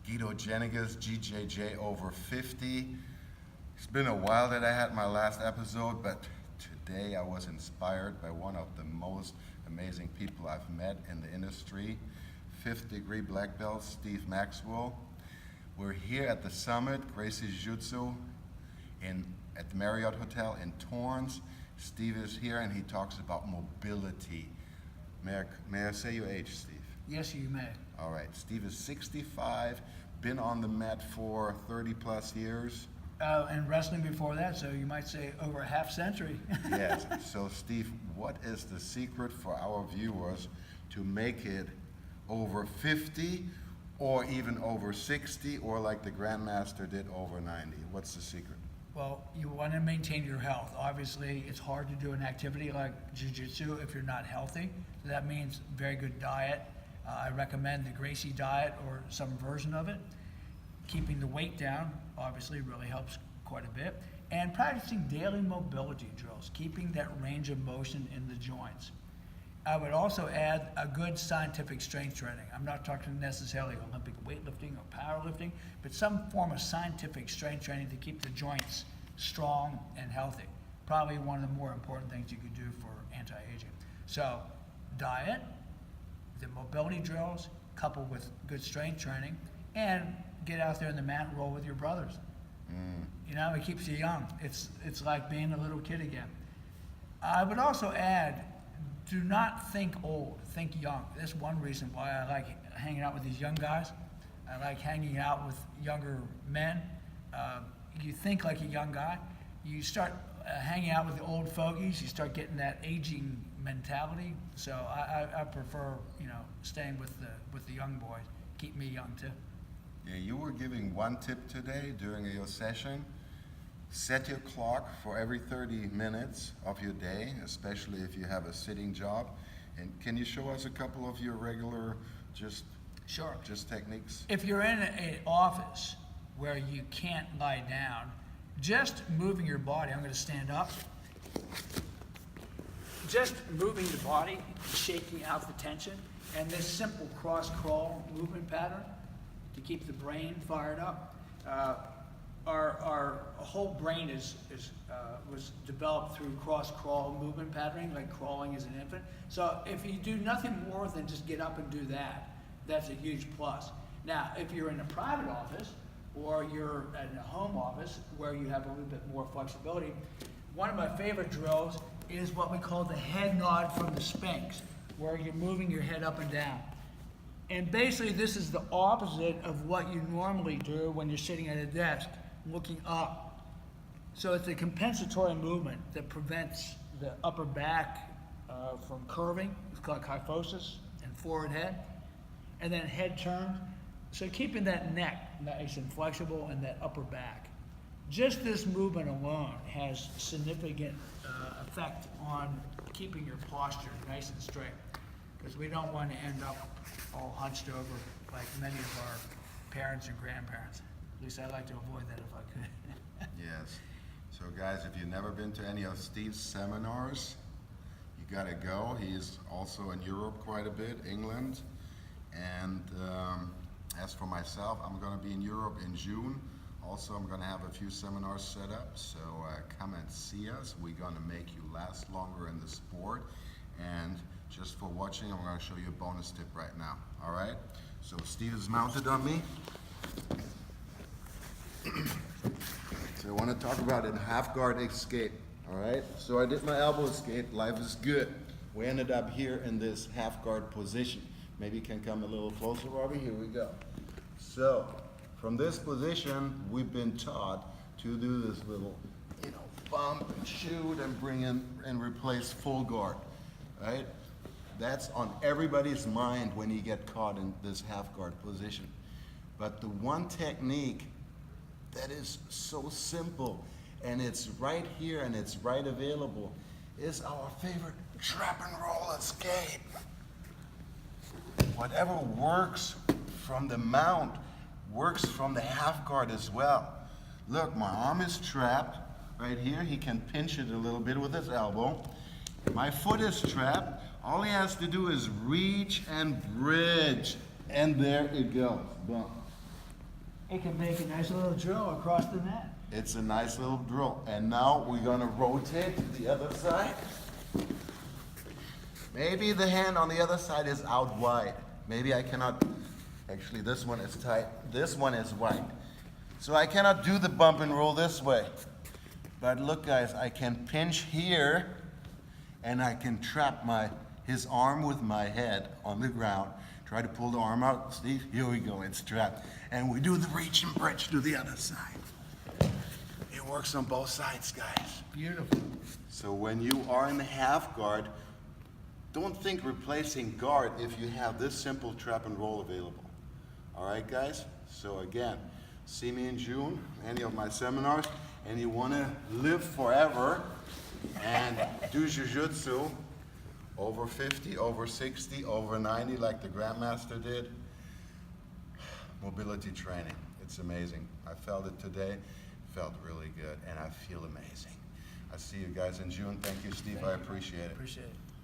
Guido, Jenniges, GJJ over 50. It's been a while that I had my last episode, but today I was inspired by one of the most amazing people I've met in the industry, 5th degree black belt, Steve Maxwell. We're here at the summit, Gracie Jitsu, at the Marriott Hotel in Torrance. Steve is here and he talks about mobility. May I say your age, Steve? Yes, you may. All right, Steve is 65, been on the mat for 30 plus years. And wrestling before that, so you might say over a half century. Yes, so Steve, what is the secret for our viewers to make it over 50 or even over 60 or like the Grandmaster did over 90? What's the secret? Well, you want to maintain your health. Obviously, it's hard to do an activity like jiu-jitsu if you're not healthy. So that means very good diet. I recommend the Gracie diet or some version of it. Keeping the weight down, obviously, really helps quite a bit. And practicing daily mobility drills, keeping that range of motion in the joints. I would also add a good scientific strength training. I'm not talking necessarily Olympic weightlifting or powerlifting, but some form of scientific strength training to keep the joints strong and healthy. Probably one of the more important things you could do for anti-aging. So, diet, the mobility drills, coupled with good strength training, and get out there in the mat and roll with your brothers. You know, it keeps you young. It's like being a little kid again. I would also add, do not think old, think young. That's one reason why I like hanging out with these young guys. I like hanging out with younger men. You think like a young guy. You start hanging out with the old fogies, you start getting that aging mentality. So I prefer, staying with the young boys. Keep me young too. Yeah, you were giving one tip today during your session. Set your clock for every 30 minutes of your day, especially if you have a sitting job. And can you show us a couple of your regular just techniques? If you're in an office where you can't lie down, just moving your body, I'm going to stand up. Just moving the body, shaking out the tension, and this simple cross-crawl movement pattern to keep the brain fired up. Our whole brain was developed through cross-crawl movement patterning, like crawling as an infant. So if you do nothing more than just get up and do that, that's a huge plus. Now, if you're in a private office or you're in a home office where you have a little bit more flexibility, one of my favorite drills is what we call the head nod from the Sphinx, where you're moving your head up and down. And basically, this is the opposite of what you normally do when you're sitting at a desk, looking up. So it's a compensatory movement that prevents the upper back from curving. It's called kyphosis and forward head. And then head turn. So keeping that neck nice and flexible and that upper back. Just this movement alone has significant effect on keeping your posture nice and straight. Because we don't want to end up all hunched over like many of our parents and grandparents. At least I'd like to avoid that if I could. Yes. So guys, if you've never been to any of Steve's seminars, you gotta go. He's also in Europe quite a bit, England. And as for myself, I'm gonna be in Europe in June. Also, I'm gonna have a few seminars set up, so come and see us. We're gonna make you last longer in the sport. And just for watching, I'm going to show you a bonus tip right now. All right? So Steve is mounted on me. So I want to talk about a half guard escape. All right? So I did my elbow escape. Life is good. We ended up here in this half guard position. Maybe you can come a little closer, Robbie. Here we go. So from this position, we've been taught to do this little, bump and shoot and bring in and replace full guard. Right? That's on everybody's mind when you get caught in this half guard position. But the one technique that is so simple and it's right here and it's right available is our favorite trap and roll escape. Whatever works from the mount works from the half guard as well. Look, my arm is trapped right here. He can pinch it a little bit with his elbow. My foot is trapped. All he has to do is reach and bridge. And there it goes. Boom. It can make a nice little drill across the mat. It's a nice little drill. And now we're gonna rotate to the other side. Maybe the hand on the other side is out wide. Maybe I cannot, actually this one is tight, this one is wide. So I cannot do the bump and roll this way. But look guys, I can pinch here and I can trap his arm with my head on the ground. Try to pull the arm out, Steve, here we go, it's trapped. And we do the reach and bridge to the other side. It works on both sides, guys. Beautiful. So when you are in the half guard, don't think replacing guard if you have this simple trap and roll available. All right, guys? So again, see me in June, any of my seminars, and you want to live forever and do Jiu-Jitsu over 50, over 60, over 90 like the Grandmaster did. Mobility training, it's amazing. I felt it today, felt really good, and I feel amazing. I see you guys in June. Thank you, Steve. I appreciate it. Appreciate it.